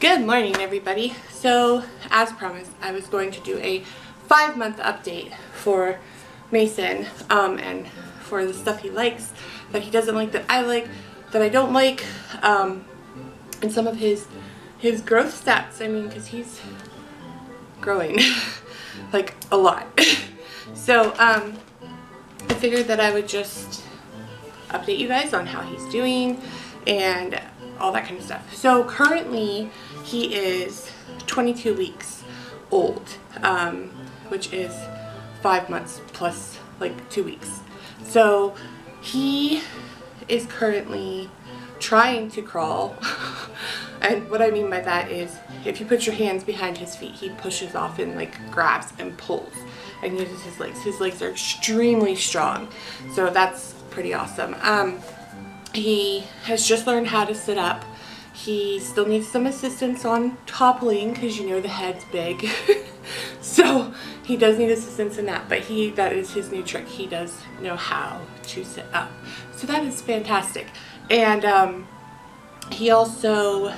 Good morning, everybody. So, as promised, I was going to do a 5-month update for Mason, and for the stuff he likes, that he doesn't like, that I like, that I don't like, and some of his growth stats. I mean, because he's growing like a lot. So, I figured that I would just update you guys on how he's doing and all that kind of stuff. So currently he is 22 weeks old, which is 5 months plus like 2 weeks. So he is currently trying to crawl. And what I mean by that is, if you put your hands behind his feet, he pushes off and like grabs and pulls and uses his legs. His legs are extremely strong, so that's pretty awesome. He has just learned how to sit up. He still needs some assistance on toppling because, you know, the head's big. So he does need assistance in that, but that is his new trick. He does know how to sit up. So that is fantastic. And he also,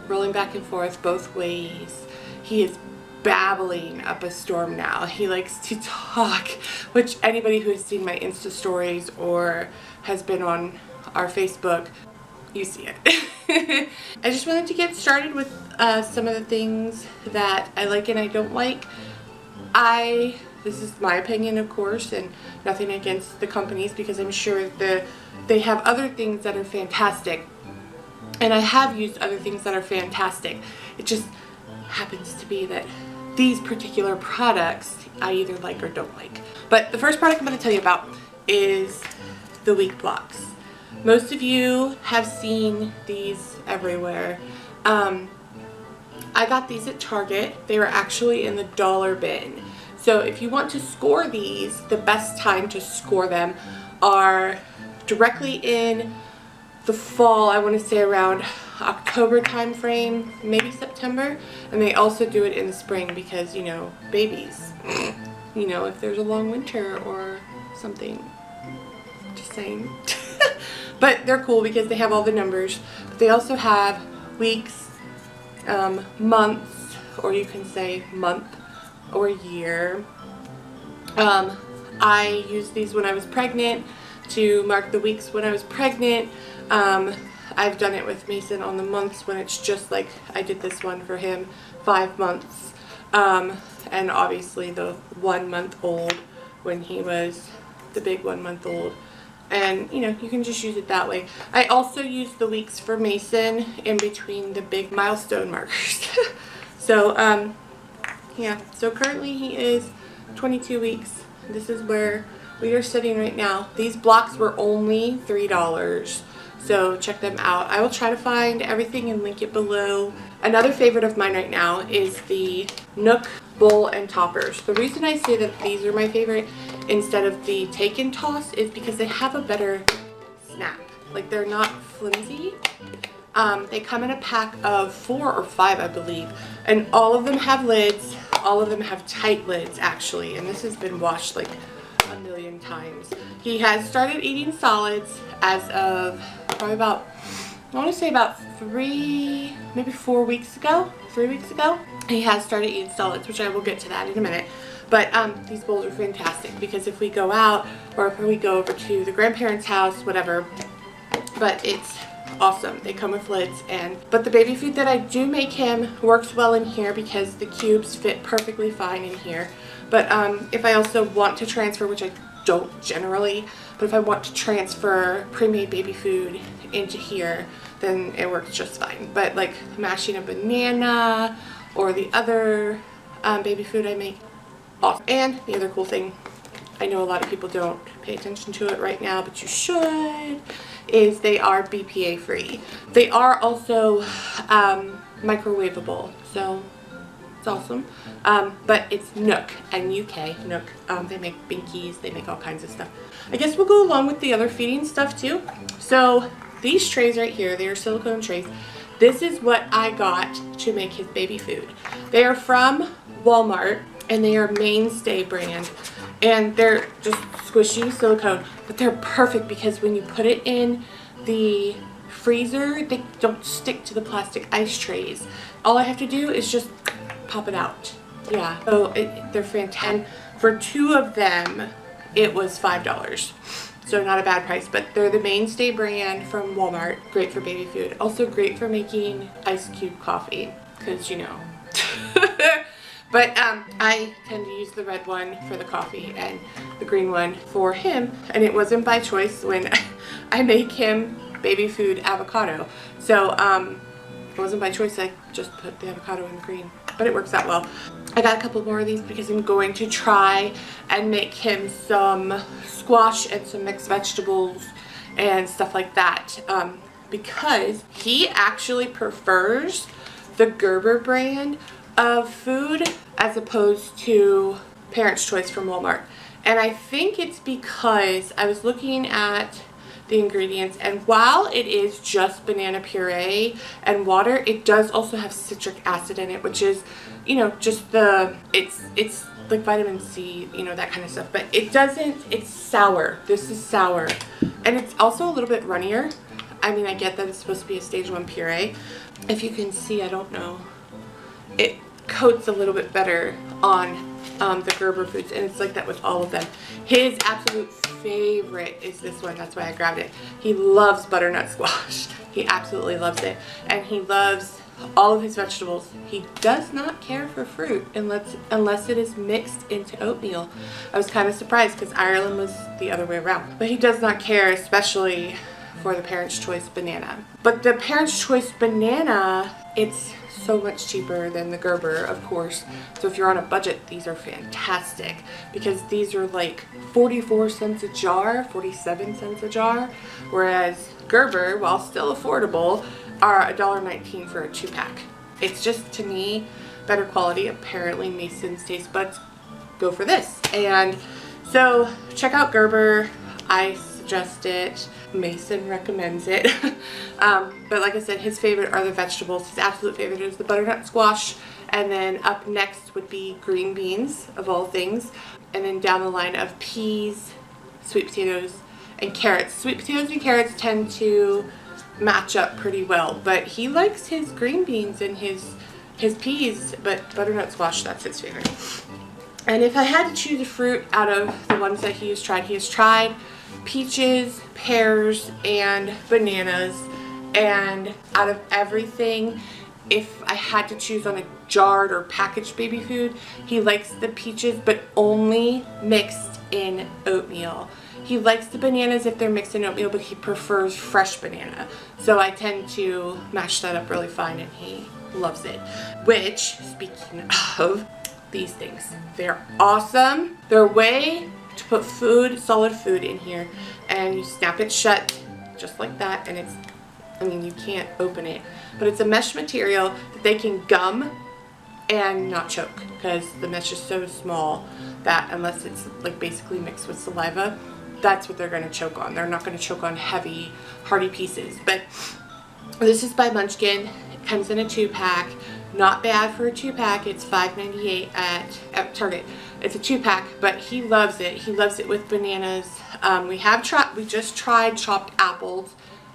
rolling back and forth both ways, he is babbling up a storm now. He likes to talk, which anybody who has seen my Insta stories or has been on our Facebook, you see it. I just wanted to get started with some of the things that I like and I don't like. This is my opinion, of course, and nothing against the companies, because I'm sure they have other things that are fantastic, and I have used other things that are fantastic. It just happens to be that these particular products I either like or don't like. But the first product I'm going to tell you about is the week blocks. Most of you have seen these everywhere. I got these at Target. They were actually in the dollar bin. So if you want to score these, the best time to score them are directly in the fall. I want to say around October time frame, maybe September. And they also do it in the spring because, you know, babies, you know, if there's a long winter or something. Just saying. But they're cool because they have all the numbers. But they also have weeks, months, or you can say month or year. I used these when I was pregnant to mark the weeks when I was pregnant. I've done it with Mason on the months when it's just like I did this one for him, 5 months. And obviously the 1 month old when he was the big 1 month old. And, you know, you can just use it that way. I also use the weeks for Mason in between the big milestone markers. So, yeah. So currently he is 22 weeks. This is where we are sitting right now. These blocks were only $3. So check them out. I will try to find everything and link it below. Another favorite of mine right now is the Nook bowl and toppers. The reason I say that these are my favorite instead of the take and toss is because they have a better snap. Like, they're not flimsy. They come in a pack of 4 or 5, I believe, and all of them have lids. All of them have tight lids, actually, and this has been washed like a million times. He has started eating solids as of probably about, I want to say about 3, maybe 4 weeks ago, 3 weeks ago. He has started eating solids, which I will get to that in a minute. But these bowls are fantastic because if we go out or if we go over to the grandparents' house, whatever, but it's awesome. They come with lids. But the baby food that I do make him works well in here because the cubes fit perfectly fine in here. But if I also want to transfer, which I don't generally, but if I want to transfer pre-made baby food into here, then it works just fine. But like mashing a banana or the other baby food I make, awesome. And the other cool thing, I know a lot of people don't pay attention to it right now, but you should, is they are BPA free. They are also microwavable, so it's awesome. But it's Nook, N-U-K, Nook. They make binkies, they make all kinds of stuff. I guess we'll go along with the other feeding stuff too. So these trays right here, they are silicone trays. This is what I got to make his baby food. They are from Walmart and they are Mainstay brand. And they're just squishy silicone, but they're perfect because when you put it in the freezer, they don't stick to the plastic ice trays. All I have to do is just pop it out. Yeah, so they're fantastic. For 2 of them, it was $5. So not a bad price, but they're the mainstay brand from Walmart. Great for baby food. Also great for making ice cube coffee, because you know. But I tend to use the red one for the coffee and the green one for him. And it wasn't by choice when I make him baby food avocado. So it wasn't by choice, I just put the avocado in the green. But it works out well. I got a couple more of these because I'm going to try and make him some squash and some mixed vegetables and stuff like that. Because he actually prefers the Gerber brand of food as opposed to Parents' Choice from Walmart. And I think it's because I was looking at the ingredients, and while it is just banana puree and water, it does also have citric acid in it, which is, you know, just it's like vitamin C, you know, that kind of stuff. But it doesn't, it's sour. This is sour. And it's also a little bit runnier. I mean, I get that it's supposed to be a stage 1 puree. If you can see, I don't know, it coats a little bit better on the Gerber foods, and it's like that with all of them. His absolute favorite is this one. That's why I grabbed it. He loves butternut squash. He absolutely loves it, and he loves all of his vegetables. He does not care for fruit unless it is mixed into oatmeal. I was kind of surprised because Ireland was the other way around, but he does not care, especially for the Parents' Choice banana. But the Parents' Choice banana, it's so much cheaper than the Gerber, of course. So if you're on a budget, these are fantastic because these are like 44 cents a jar, 47 cents a jar, whereas Gerber, while still affordable, are $1.19 for a 2-pack. It's just, to me, better quality. Apparently Mason's taste buds go for this. And so check out Gerber. I suggest it. Mason recommends it. But like I said, his favorite are the vegetables. His absolute favorite is the butternut squash. And then up next would be green beans, of all things. And then down the line of peas, sweet potatoes, and carrots. Sweet potatoes and carrots tend to match up pretty well. But he likes his green beans and his peas, but butternut squash, that's his favorite. And if I had to choose a fruit out of the ones that he has tried peaches, pears, and bananas. And out of everything, if I had to choose on a jarred or packaged baby food, he likes the peaches, but only mixed in oatmeal. He likes the bananas if they're mixed in oatmeal, but he prefers fresh banana. So I tend to mash that up really fine, and he loves it. Which, speaking of these things, they're awesome. They're a way to put food, solid food in here, and you snap it shut just like that, and it's, I mean, you can't open it, but it's a mesh material that they can gum and not choke, because the mesh is so small that unless it's like basically mixed with saliva, that's what they're going to choke on. They're not going to choke on heavy, hearty pieces. But this is by Munchkin. It comes in a 2-pack. Not bad for a 2-pack. It's $5.98 at Target. It's a 2-pack, but he loves it. He loves it with bananas. We just tried chopped apples.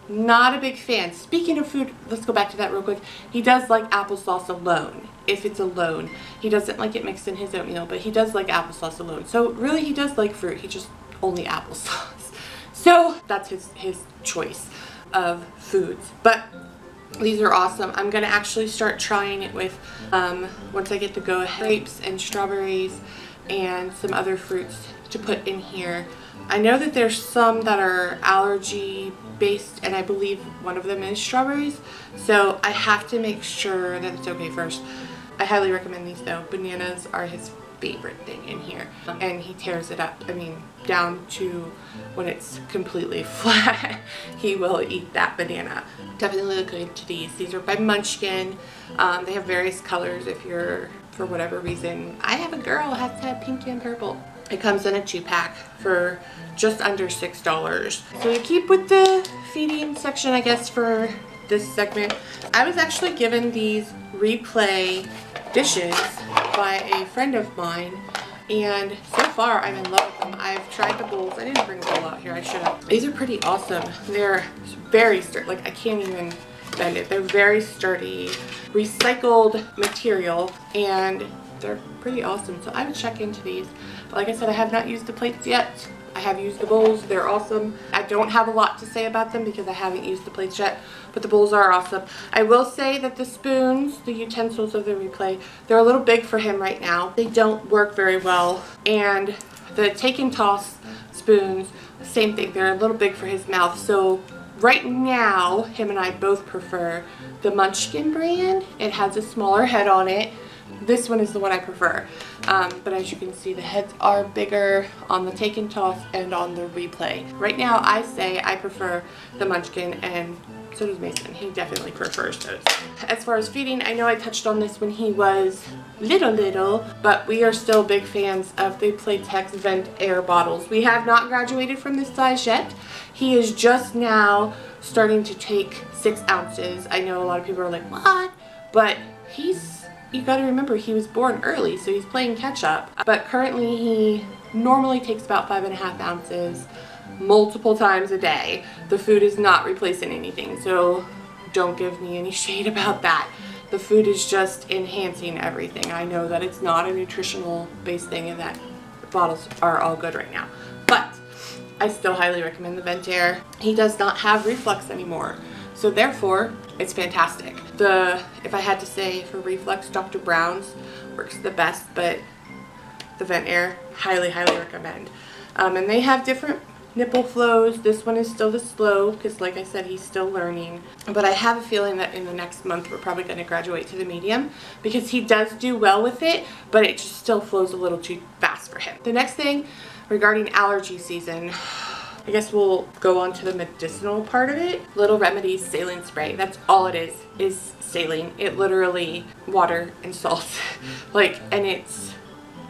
Not a big fan. Speaking of food, let's go back to that real quick. He does like applesauce alone, if it's alone. He doesn't like it mixed in his oatmeal, but he does like applesauce alone. So really, he does like fruit. He just only applesauce. So that's his choice of foods. But these are awesome. I'm going to actually start trying it with, once I get the go-ahead, grapes and strawberries and some other fruits to put in here. I know that there's some that are allergy based, and I believe one of them is strawberries. So I have to make sure that it's okay first. I highly recommend these though. Bananas are his favorite thing in here, and he tears it up. I mean, down to when it's completely flat. He will eat that banana. Definitely look into these. These are by Munchkin. They have various colors if you're, for whatever reason. I have a girl who has to have pink and purple. It comes in a 2-pack for just under $6. So to keep with the feeding section, I guess, for this segment, I was actually given these replay dishes by a friend of mine, and so far, I'm in love with them. I've tried the bowls. I didn't bring a bowl out here. I should have. These are pretty awesome. They're very sturdy. Like, I can't even bend it. They're very sturdy, recycled material, and they're pretty awesome. So I would check into these. But like I said, I have not used the plates yet. I have used the bowls. They're awesome. I don't have a lot to say about them because I haven't used the plates yet, but the bowls are awesome. I will say that the spoons, the utensils of the replay, they're a little big for him right now. They don't work very well. And the take and toss spoons, same thing. They're a little big for his mouth. So right now, him and I both prefer the Munchkin brand. It has a smaller head on it. This one is the one I prefer, but as you can see, the heads are bigger on the take and toss and on the replay. Right now, I say I prefer the Munchkin, and so does Mason. He definitely prefers those. As far as feeding, I know I touched on this when he was little, but we are still big fans of the Playtex Vent Air bottles. We have not graduated from this size yet. He is just now starting to take 6 ounces. I know a lot of people are like, what? But you got to remember, he was born early, so he's playing catch up. But currently he normally takes about 5.5 ounces multiple times a day. The food is not replacing anything, so don't give me any shade about that. The food is just enhancing everything. I know that it's not a nutritional based thing and that the bottles are all good right now, but I still highly recommend the Vent Air. He does not have reflux anymore, so therefore it's fantastic. If I had to say for reflux, Dr. Brown's works the best, but the Vent Air, highly recommend. And they have different nipple flows. This one is still the slow because, like I said, he's still learning. But I have a feeling that in the next month we're probably going to graduate to the medium because he does do well with it, but it just still flows a little too fast for him. The next thing regarding allergy season, I guess we'll go on to the medicinal part of it. Little Remedies saline spray. That's all it is saline. It literally water and salt. And it's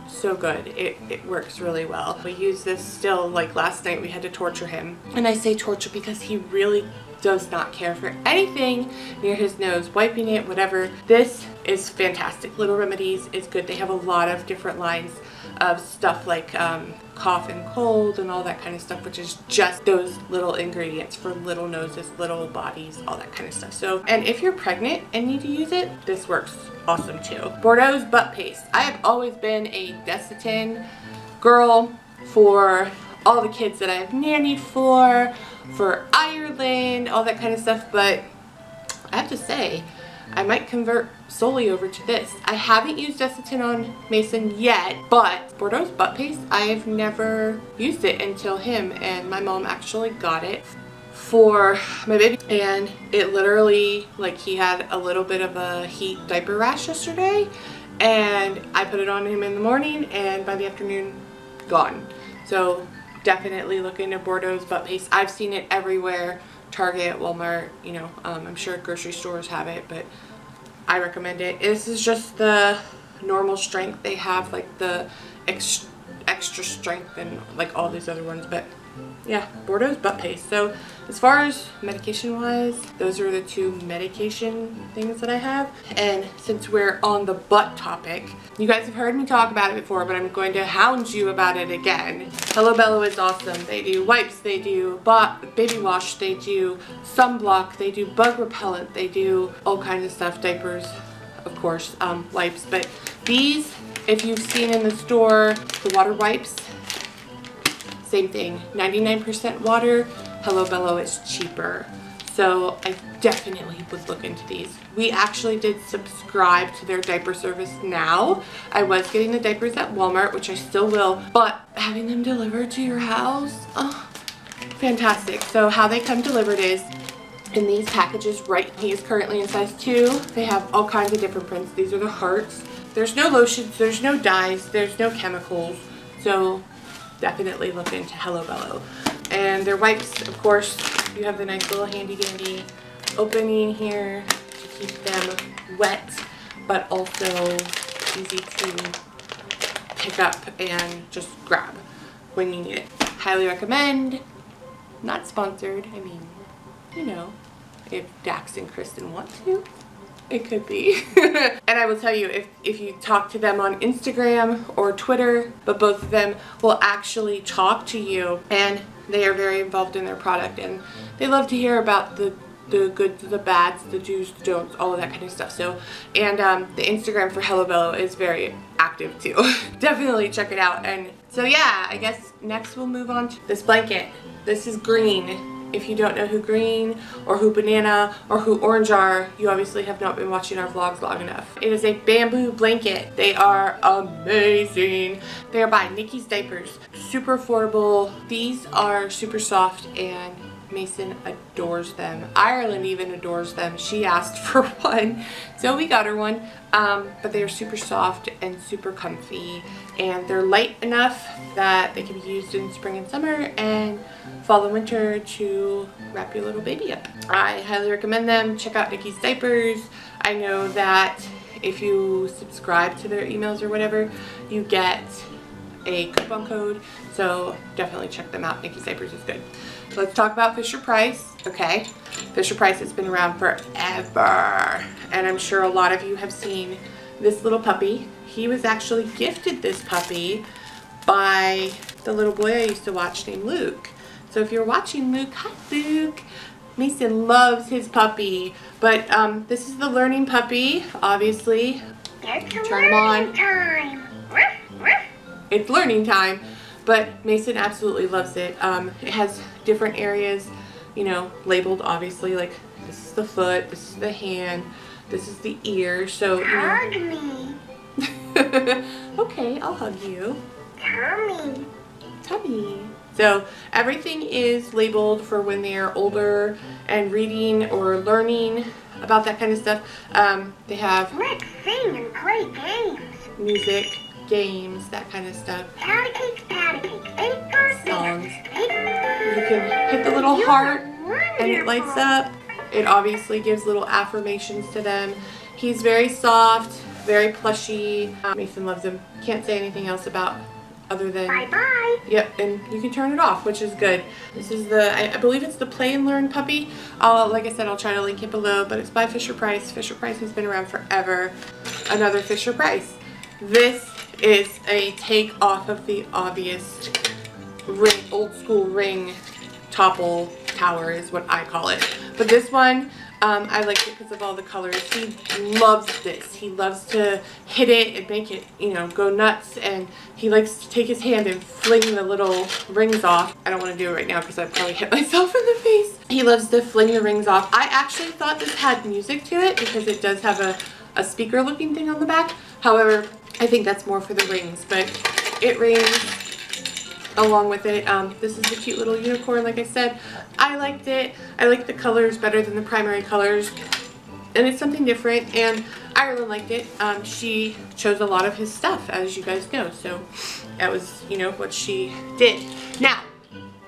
so good. It works really well. We use this still, like last night we had to torture him. And I say torture because he really does not care for anything near his nose, wiping it, whatever. This is fantastic. Little Remedies is good. They have a lot of different lines of stuff like cough and cold and all that kind of stuff, which is just those little ingredients for little noses, little bodies, all that kind of stuff. So, and if you're pregnant and need to use it, this works awesome too. Bordeaux's butt paste. I have always been a Desitin girl for all the kids that I've nannied for Ireland, all that kind of stuff, but I have to say, I might convert solely over to this. I haven't used Desitin on Mason yet, but Bordeaux's butt paste, I have never used it until him, and my mom actually got it for my baby, and it literally, like, he had a little bit of a heat diaper rash yesterday, and I put it on him in the morning, and by the afternoon, gone. So definitely look into Bordeaux's butt paste. I've seen it everywhere. Target, Walmart, you know, I'm sure grocery stores have it, but I recommend it. This is just the normal strength. They have like the extra strength and like all these other ones, but yeah, Bordeaux's butt paste. So as far as medication wise, those are the 2 medication things that I have. And since we're on the butt topic, you guys have heard me talk about it before, but I'm going to hound you about it again. Hello Bello is awesome. They do wipes, they do baby wash, they do sunblock, they do bug repellent, they do all kinds of stuff, diapers, of course, wipes. But these, if you've seen in the store, the water wipes, same thing, 99% water. Hello Bello is cheaper, so I definitely would look into these. We actually did subscribe to their diaper service now. I was getting the diapers at Walmart, which I still will, but having them delivered to your house, oh, fantastic. So how they come delivered is in these packages, right? He is currently in size 2. They have all kinds of different prints. These are the hearts. There's no lotions, there's no dyes, there's no chemicals, so definitely look into Hello Bello. And their wipes, of course, you have the nice little handy dandy opening here to keep them wet, but also easy to pick up and just grab when you need it. Highly recommend. Not sponsored. I mean, you know, if Dax and Kristen want to, It could be. And I will tell you, if you talk to them on Instagram or Twitter, but both of them will actually talk to you, and they are very involved in their product, and they love to hear about the goods, the bads, the do's, the don'ts, all of that kind of stuff. So, and the Instagram for Hello Bello is very active too. Definitely check it out. And so yeah, I guess next we'll move on to this blanket. This is Green. If you don't know who Green or who Banana or who Orange are, you obviously have not been watching our vlogs long enough. It is a bamboo blanket. They are amazing. They are by Nikki's Diapers. Super affordable. These are super soft and Mason adores them. Ireland even adores them. She asked for one, so we got her one. But they are super soft and super comfy, and they're light enough that they can be used in spring and summer and fall and winter to wrap your little baby up. I highly recommend them. Check out Nikki's Diapers. I know that if you subscribe to their emails or whatever, you get a coupon code, so definitely check them out. Nikki's Diapers is good. Let's talk about Fisher-Price. Okay, Fisher-Price has been around forever, and I'm sure a lot of you have seen this little puppy. He was actually gifted this puppy by the little boy I used to watch named Luke. So if you're watching Luke, hi Luke. Mason loves his puppy, but this is the learning puppy, obviously. It's Turn him on. time. It's learning time, but Mason absolutely loves it. It has different areas, you know, labeled obviously, like this is the foot, this is the hand, this is the ear, so you know. Hug me. Okay, I'll hug you. Tummy. Tummy. So everything is labeled for when they are older and reading or learning about that kind of stuff. They have Let's sing and play games. music, games, that kind of stuff. Patty cakes, patty cakes. Eight birthdays. Songs. Eight. You can hit the little You heart are and it lights wonderful. up. It obviously gives little affirmations to them. He's very soft, very plushy. Mason loves him. Can't say anything else about other than Bye-bye. yep, and you can turn it off, which is good. This is the, I believe it's the Play and Learn puppy. Like I said, I'll try to link it below, but it's by Fisher-Price. Fisher-Price has been around forever. Another Fisher-Price. This is a take off of the obvious ring, old school ring topple tower is what I call it. But this one, I like it because of all the colors. He loves this. He loves to hit it and make it, you know, go nuts. And he likes to take his hand and fling the little rings off. I don't want to do it right now because I'd probably hit myself in the face. He loves to fling the rings off. I actually thought this had music to it because it does have a speaker looking thing on the back. However, I think that's more for the rings, but it rings along with it. This is a cute little unicorn, like I said. I liked it. I like the colors better than the primary colors, and it's something different, and Ireland liked it. She chose a lot of his stuff, as you guys know, so that was, you know, what she did. Now,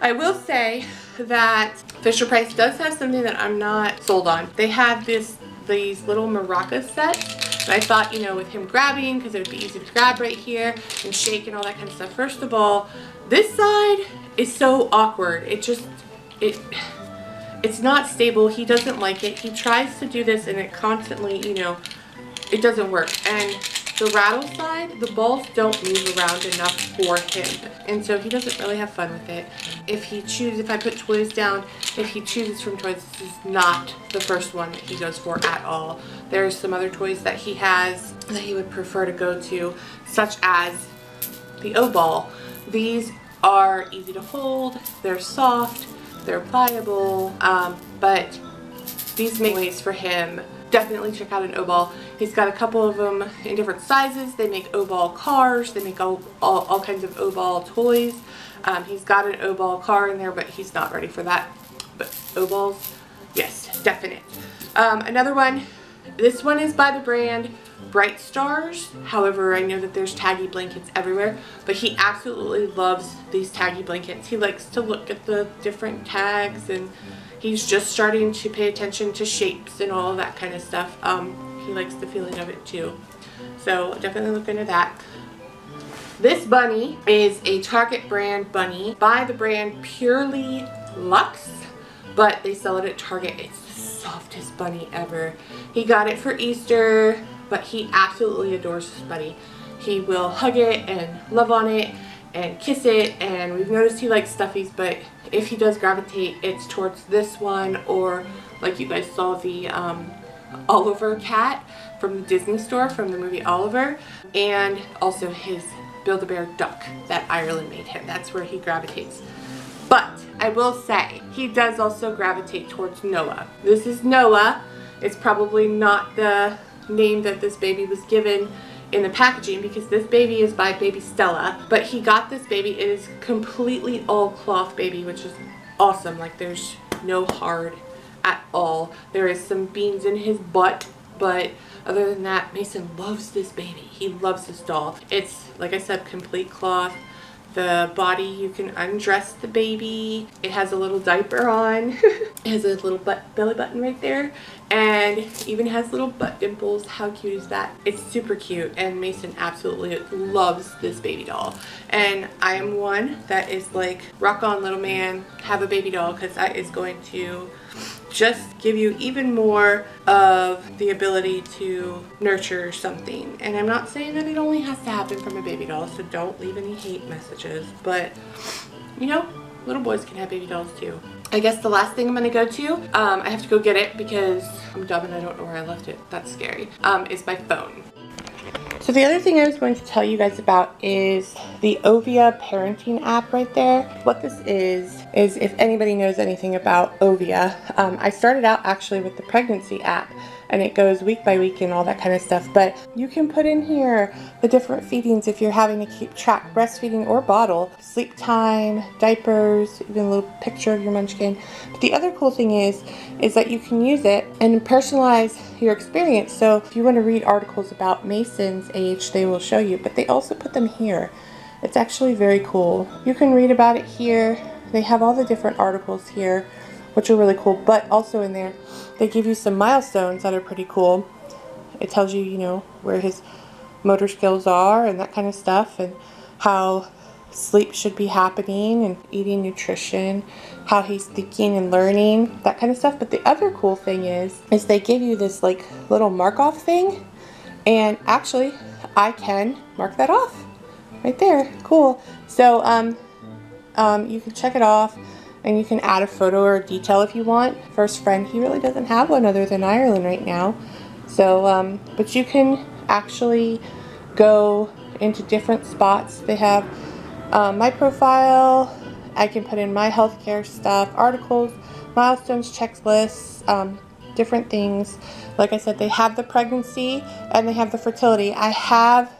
I will say that Fisher-Price does have something that I'm not sold on. They have these little maraca sets. And I thought, you know, with him grabbing, because it would be easy to grab right here and shake and all that kind of stuff. First of all, this side is so awkward. It's not stable. He doesn't like it. He tries to do this and it constantly, you know, it doesn't work. And the rattle side, the balls don't move around enough for him. And so he doesn't really have fun with it. If I put toys down, if he chooses from toys, this is not the first one that he goes for at all. There's some other toys that he has that he would prefer to go to, such as the O-Ball. These are easy to hold, they're soft, they're pliable, but these make ways for him. Definitely check out an O-Ball. He's got a couple of them in different sizes. They make O-Ball cars, they make all kinds of O-Ball toys. He's got an O-Ball car in there, but he's not ready for that. But O-Balls, yes, definite. Another one, this one is by the brand Bright Stars. However, I know that there's taggy blankets everywhere, but he absolutely loves these taggy blankets. He likes to look at the different tags, and he's just starting to pay attention to shapes and all of that kind of stuff. He likes the feeling of it too. So definitely look into that. This bunny is a Target brand bunny by the brand Purely Luxe, but they sell it at Target. It's softest bunny ever. He got it for Easter, but he absolutely adores this bunny. He will hug it and love on it and kiss it, and we've noticed he likes stuffies, but if he does gravitate, it's towards this one, or like you guys saw the Oliver cat from the Disney store from the movie Oliver, and also his Build-A-Bear duck that Ireland made him. That's where he gravitates. But I will say, he does also gravitate towards Noah. This is Noah. It's probably not the name that this baby was given in the packaging, because this baby is by baby Stella, but he got this baby. It is completely all cloth baby, which is awesome. Like, there's no hard at all. There is some beans in his butt, but other than that, Mason loves this baby. He loves this doll. It's, like I said, complete cloth. The body, you can undress the baby. It has a little diaper on. It has a little belly button right there, and even has little butt dimples. How cute is that? It's super cute, and Mason absolutely loves this baby doll. And I am one that is like, rock on, little man, have a baby doll, because that is going to just give you even more of the ability to nurture something. And I'm not saying that it only has to happen from a baby doll, so don't leave any hate messages, but you know, little boys can have baby dolls too. I guess the last thing I'm gonna go to, I have to go get it because I'm dumb and I don't know where I left it. That's scary. Is my phone. So the other thing I was going to tell you guys about is the Ovia parenting app right there. What this is if anybody knows anything about Ovia, I started out actually with the pregnancy app, and it goes week by week and all that kind of stuff, but you can put in here the different feedings if you're having to keep track, breastfeeding or bottle, sleep time, diapers, even a little picture of your munchkin. But the other cool thing is that you can use it and personalize your experience. So if you want to read articles about Mason's age, they will show you, but they also put them here. It's actually very cool. You can read about it here. They have all the different articles here, which are really cool, but also in there they give you some milestones that are pretty cool. It tells you, you know, where his motor skills are and that kind of stuff, and how sleep should be happening and eating nutrition, how he's thinking and learning, that kind of stuff. But the other cool thing is they give you this like little mark off thing, and actually I can mark that off right there. Cool. So you can check it off, and you can add a photo or a detail if you want. First friend, he really doesn't have one other than Ireland right now. So, but you can actually go into different spots. They have my profile. I can put in my healthcare stuff, articles, milestones, checklists, different things. Like I said, they have the pregnancy and they have the fertility. I have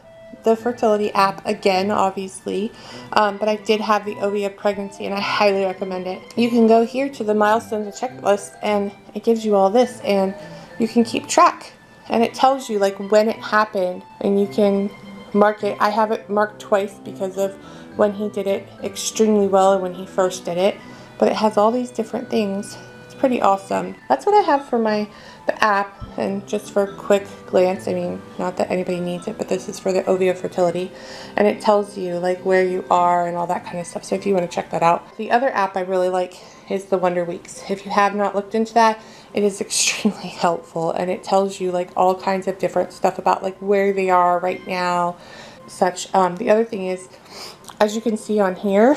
the fertility app again, obviously, but I did have the Ovia pregnancy, and I highly recommend it. You can go here to the milestones and checklist, and it gives you all this, and you can keep track, and it tells you like when it happened, and you can mark it. I have it marked twice because of when he did it extremely well and when he first did it, but it has all these different things. It's pretty awesome. That's what I have for the app. And just for a quick glance, I mean, not that anybody needs it, but this is for the Ovia fertility, and it tells you like where you are and all that kind of stuff. So if you want to check that out. The other app I really like is the Wonder Weeks. If you have not looked into that, it is extremely helpful, and it tells you like all kinds of different stuff about like where they are right now, such. The other thing is, as you can see on here,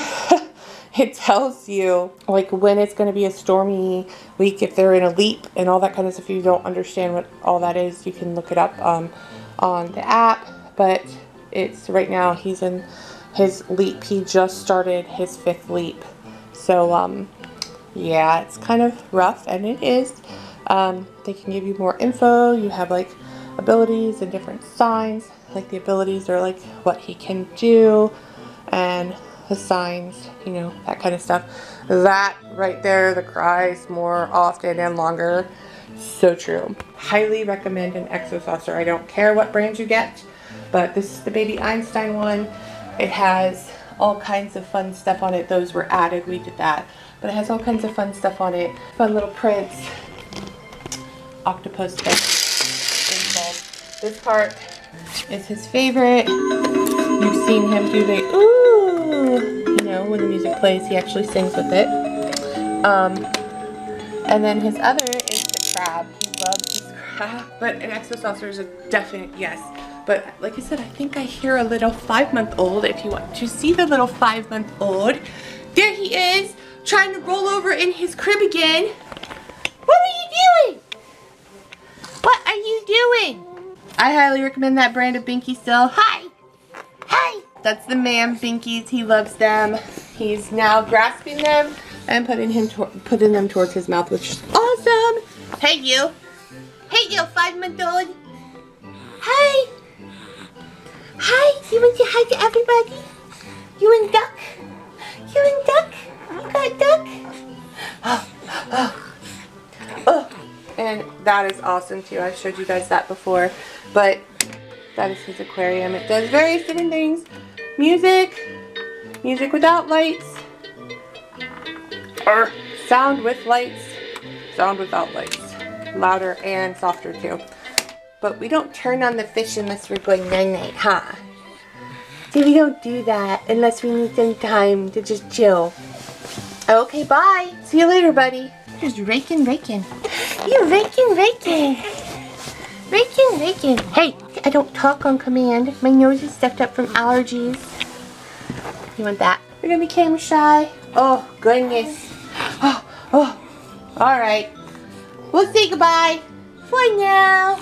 it tells you like when it's going to be a stormy week, if they're in a leap and all that kind of stuff. If you don't understand what all that is, you can look it up on the app. But it's right now he's in his leap. He just started his 5th leap. So yeah, it's kind of rough, and it is. They can give you more info. You have like abilities and different signs. Like the abilities are like what he can do, and the signs, you know, that kind of stuff. That right there, the cries more often and longer. So true. Highly recommend an exosaucer. I don't care what brand you get, but this is the Baby Einstein one. It has all kinds of fun stuff on it. Those were added, we did that. But it has all kinds of fun stuff on it. Fun little prints. Octopus stuff. This part is his favorite. You've seen him do the ooh, you know, when the music plays, he actually sings with it. And then his other is the cry. crab. He loves his crab. But an exo saucer is a definite yes. But like I said, I think I hear a little 5-month-old. If you want to see the little 5-month-old, there he is, trying to roll over in his crib again. What are you doing? What are you doing? I highly recommend that brand of Binky still. Hi. Hi. That's the man Binkies. He loves them. He's now grasping them and putting them towards his mouth, which is awesome. Hey you. Hey you, 5-month-old. Hi. Hi. You want to say hi to everybody? You and Duck? You and Duck? You got Duck? Oh. And that is awesome too. I've showed you guys that before, but that is his aquarium. It does various different things. Music without lights, or sound with lights, sound without lights, louder and softer too. But we don't turn on the fish unless we're going night-night, huh? See, we don't do that unless we need some time to just chill. Okay, bye. See you later, buddy. Just raking. You're raking. Raking. Hey, I don't talk on command. My nose is stuffed up from allergies. You want that? You're gonna be camera shy. Oh, goodness. Oh. All right. We'll say goodbye for now.